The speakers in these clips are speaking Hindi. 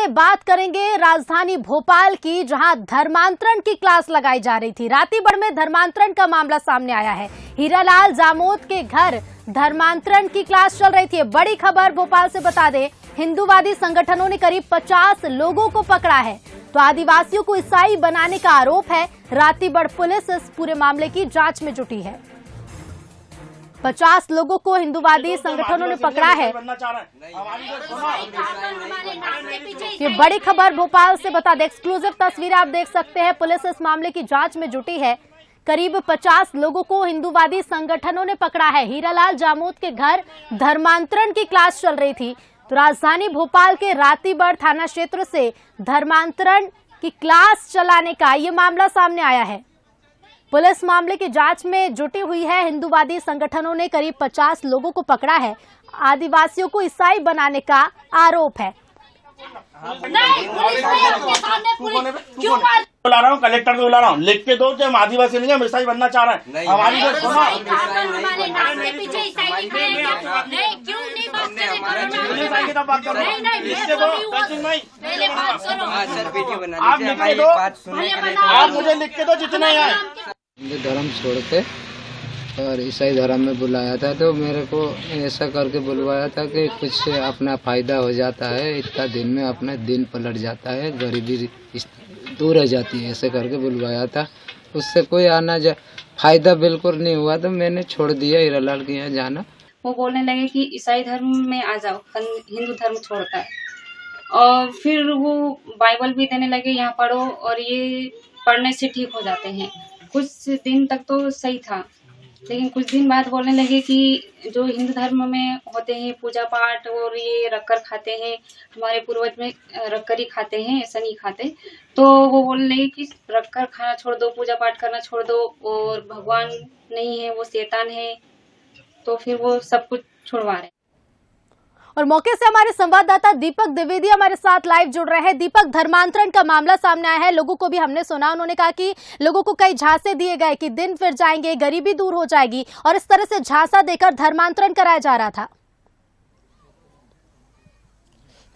आगे बात करेंगे राजधानी भोपाल की, जहां धर्मांतरण की क्लास लगाई जा रही थी। रातीबड़ में धर्मांतरण का मामला सामने आया है। हीरालाल जामोद के घर धर्मांतरण की क्लास चल रही थी। बड़ी खबर भोपाल से बता दें, हिंदूवादी संगठनों ने करीब 50 लोगों को पकड़ा है। तो आदिवासियों को ईसाई बनाने का आरोप है। रातीबड़ पुलिस इस पूरे मामले की जांच में जुटी है। 50 लोगों को हिंदूवादी संगठनों ने पकड़ा है। ये बड़ी खबर भोपाल से बता दें, एक्सक्लूसिव तस्वीरें आप देख सकते हैं। पुलिस इस मामले की जांच में जुटी है। करीब 50 लोगों को हिंदूवादी संगठनों ने पकड़ा है। हीरालाल जामोद के घर धर्मांतरण की क्लास चल रही थी। तो राजधानी भोपाल के रातीबड़ थाना क्षेत्र से धर्मांतरण की क्लास चलाने का ये मामला सामने आया है। पुलिस मामले की जांच में जुटी हुई है। हिंदूवादी संगठनों ने करीब 50 लोगों को पकड़ा है। आदिवासियों को ईसाई बनाने का आरोप है। नहीं, क्यों बुला रहा हूँ, कलेक्टर को बुला रहा हूँ, लिख के दो कि हम आदिवासी नहीं, हम ईसाई बनना चाह रहे हैं। हमारी जो क्यों नहीं बात कर रहे हैं, लिख के दो। आप लिख के दो, आप मुझे लिख के दो जितने हैं। हिंदू धर्म छोड़ते और ईसाई धर्म में बुलाया था, तो मेरे को ऐसा करके बुलवाया था कि कुछ अपना फायदा हो जाता है, इतना दिन में अपना दिन पलट जाता है, गरीबी दूर रह जाती है, ऐसे करके बुलवाया था। उससे कोई फायदा बिल्कुल नहीं हुआ, तो मैंने छोड़ दिया हीरालाल के यहाँ जाना। वो बोलने लगे कि ईसाई धर्म में आ जाओ, हिंदू धर्म छोड़कर, और फिर वो बाइबल भी देने लगे, यहाँ पढ़ो और ये पढ़ने से ठीक हो जाते हैं। कुछ दिन तक तो सही था, लेकिन कुछ दिन बाद बोलने लगे कि जो हिंदू धर्म में होते हैं पूजा पाठ और ये रखकर खाते हैं, हमारे पूर्वज में रखकर ही खाते हैं, ऐसा नहीं खाते। तो वो बोलने लगे कि रखकर खाना छोड़ दो, पूजा पाठ करना छोड़ दो, और भगवान नहीं है वो शैतान है। तो फिर वो सब कुछ छुड़वा रहे। और मौके से हमारे संवाददाता दीपक द्विवेदी हमारे साथ लाइव जुड़ रहे हैं। दीपक, धर्मांतरण का मामला सामने आया है। लोगों को भी हमने सुना, उन्होंने कहा कि लोगों को कई झांसे दिए गए कि दिन फिर जाएंगे, गरीबी दूर हो जाएगी, और इस तरह से झांसा देकर धर्मांतरण कराया जा रहा था।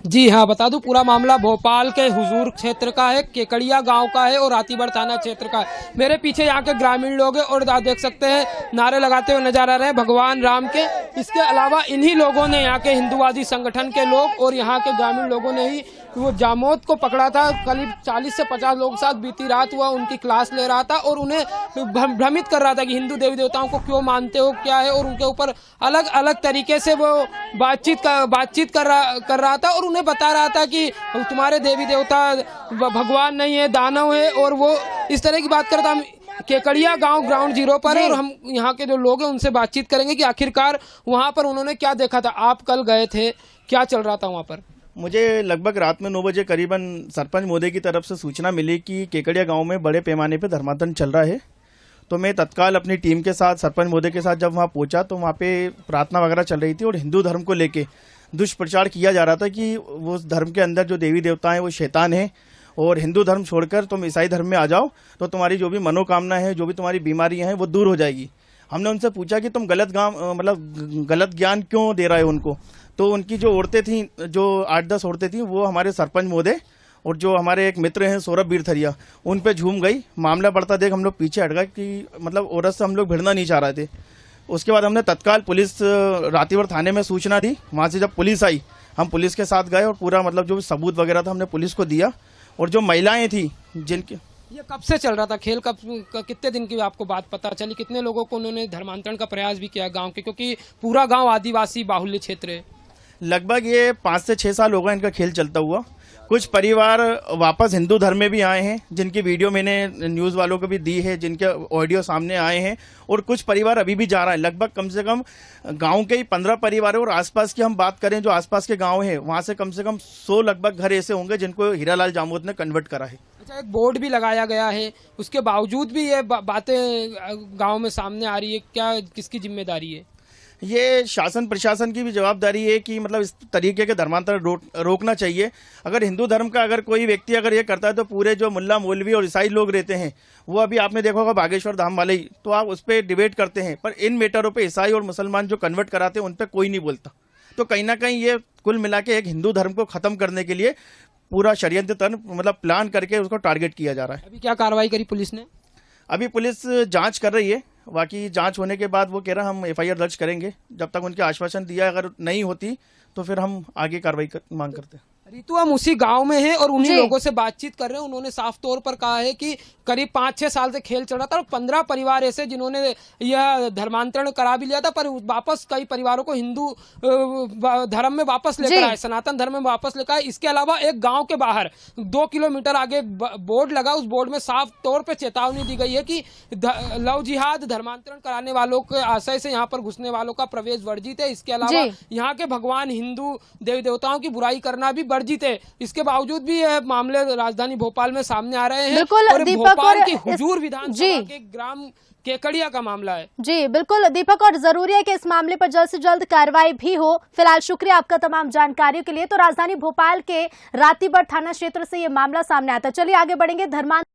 जी हाँ, बता दूं पूरा मामला भोपाल के हुजूर क्षेत्र का है, केकड़िया गांव का है और रातीबड़ थाना क्षेत्र का है। मेरे पीछे यहाँ के ग्रामीण लोग हैं और आप देख सकते हैं नारे लगाते हुए नजर आ रहे हैं भगवान राम के। इसके अलावा इन्हीं लोगों ने, यहाँ के हिंदूवादी संगठन के लोग और यहाँ के ग्रामीण लोगों ने ही वो जामोद को पकड़ा था। करीब 40 से 50 लोगों के साथ बीती रात हुआ उनकी क्लास ले रहा था और उन्हें भ्रमित कर रहा था कि हिंदू देवी देवताओं को क्यों मानते हो, क्या है, और उनके ऊपर अलग अलग तरीके से वो बातचीत कर रहा था और उन्हें बता रहा था कि तुम्हारे देवी देवता भगवान नहीं है, दानव है, और वो इस तरह की बात कर रहा था। हम केकड़िया गांव ग्राउंड जीरो पर है और हम यहाँ के जो लोग हैं उनसे बातचीत करेंगे कि आखिरकार वहाँ पर उन्होंने क्या देखा था। आप कल गए थे, क्या चल रहा था वहाँ पर? मुझे लगभग रात में 9 बजे करीबन सरपंच महोदय की तरफ से सूचना मिली कि केकड़िया गांव में बड़े पैमाने पर धर्मांतरण चल रहा है। तो मैं तत्काल अपनी टीम के साथ, सरपंच महोदय के साथ जब वहां पहुंचा तो वहां पे प्रार्थना वगैरह चल रही थी और हिंदू धर्म को लेके दुष्प्रचार किया जा रहा था कि वो धर्म के अंदर जो देवी देवता हैं वो शैतान है और हिंदू धर्म छोड़कर तुम ईसाई धर्म में आ जाओ तो तुम्हारी जो भी मनोकामना है, जो भी तुम्हारी बीमारियां हैं वो दूर हो जाएगी। हमने उनसे पूछा कि तुम गलत ज्ञान क्यों दे रहे हो उनको। तो उनकी जो औरतें थी, जो 8-10 औरतें थी, वो हमारे सरपंच महोदय और जो हमारे एक मित्र हैं सौरभ बीरथरिया, उन पे झूम गई। मामला बढ़ता देख हम लोग पीछे हट गए कि मतलब औरत से हम लोग भिड़ना नहीं चाह रहे थे। उसके बाद हमने तत्काल पुलिस रातीबड़ थाने में सूचना दी। वहाँ से जब पुलिस आई, हम पुलिस के साथ गए और पूरा मतलब जो सबूत वगैरह था हमने पुलिस को दिया। और जो महिलाएं थी जिनके, ये कब से चल रहा था खेल, कब कितने दिन की आपको बात पता चली? कितने लोगों को उन्होंने धर्मांतरण का प्रयास भी किया गाँव के, क्योंकि पूरा गाँव आदिवासी बाहुल्य क्षेत्र है? लगभग ये 5 से 6 साल हो गए इनका खेल चलता हुआ। कुछ परिवार वापस हिंदू धर्म में भी आए हैं, जिनकी वीडियो मैंने न्यूज़ वालों को भी दी है, जिनके ऑडियो सामने आए हैं, और कुछ परिवार अभी भी जा रहा है। लगभग कम से कम गांव के ही 15 परिवार है और आसपास की हम बात करें जो आसपास के गांव हैं वहां से कम 100 लगभग घर ऐसे होंगे जिनको हीरालाल जामोद ने कन्वर्ट करा है। अच्छा, एक बोर्ड भी लगाया गया है, उसके बावजूद भी ये बातें गाँव में सामने आ रही है, क्या किसकी जिम्मेदारी है? ये शासन प्रशासन की भी जवाबदारी है कि मतलब इस तरीके के धर्मांतरण रोकना चाहिए। अगर हिंदू धर्म का अगर कोई व्यक्ति अगर ये करता है तो पूरे जो मुल्ला मौलवी और ईसाई लोग रहते हैं वो अभी आपने देखा होगा बागेश्वर धाम वाले ही, तो आप उस पर डिबेट करते हैं, पर इन मैटरों पे ईसाई और मुसलमान जो कन्वर्ट कराते हैं उन पर कोई नहीं बोलता। तो कहीं ना कहीं ये कुल मिला के एक हिंदू धर्म को खत्म करने के लिए पूरा षड्यंत्र मतलब प्लान करके उसको टारगेट किया जा रहा है। अभी क्या कार्रवाई करी पुलिस ने? अभी पुलिस जांच कर रही है, बाकी जांच होने के बाद वो कह रहा हम एफआईआर दर्ज करेंगे। जब तक उनके आश्वासन दिया, अगर नहीं होती तो फिर हम आगे कार्रवाई मांग करते हैं। रितु, हम उसी गांव में हैं और उन्हीं जी। लोगों से बातचीत कर रहे हैं। उन्होंने साफ तौर पर कहा है कि करीब 5-6 साल से खेल चल रहा था और 15 परिवार ऐसे जिन्होंने यह धर्मांतरण करा भी लिया था, पर वापस कई परिवारों को हिंदू धर्म में वापस लेकर आए, सनातन धर्म में वापस लेकर आए। इसके अलावा एक गांव के बाहर 2 किलोमीटर आगे बोर्ड लगा, उस बोर्ड में साफ तौर पर चेतावनी दी गई है कि लव जिहाद, धर्मांतरण कराने वालों के आशय से यहाँ पर घुसने वालों का प्रवेश वर्जित है। इसके अलावा यहाँ के भगवान हिंदू देवी देवताओं की बुराई करना भी वर्जित है। इसके बावजूद भी यह मामले राजधानी भोपाल में सामने आ रहे हैं। बिल्कुल और दीपक, भोपाल और की हुजूर विधानसभा के ग्राम केकड़िया का मामला है। जी बिल्कुल दीपक, और जरूरी है कि इस मामले पर जल्द से जल्द कार्रवाई भी हो। फिलहाल शुक्रिया आपका तमाम जानकारियों के लिए। तो राजधानी भोपाल के रातीबड़ थाना क्षेत्र से ये मामला सामने आता। चलिए आगे बढ़ेंगे। धर्मांतरण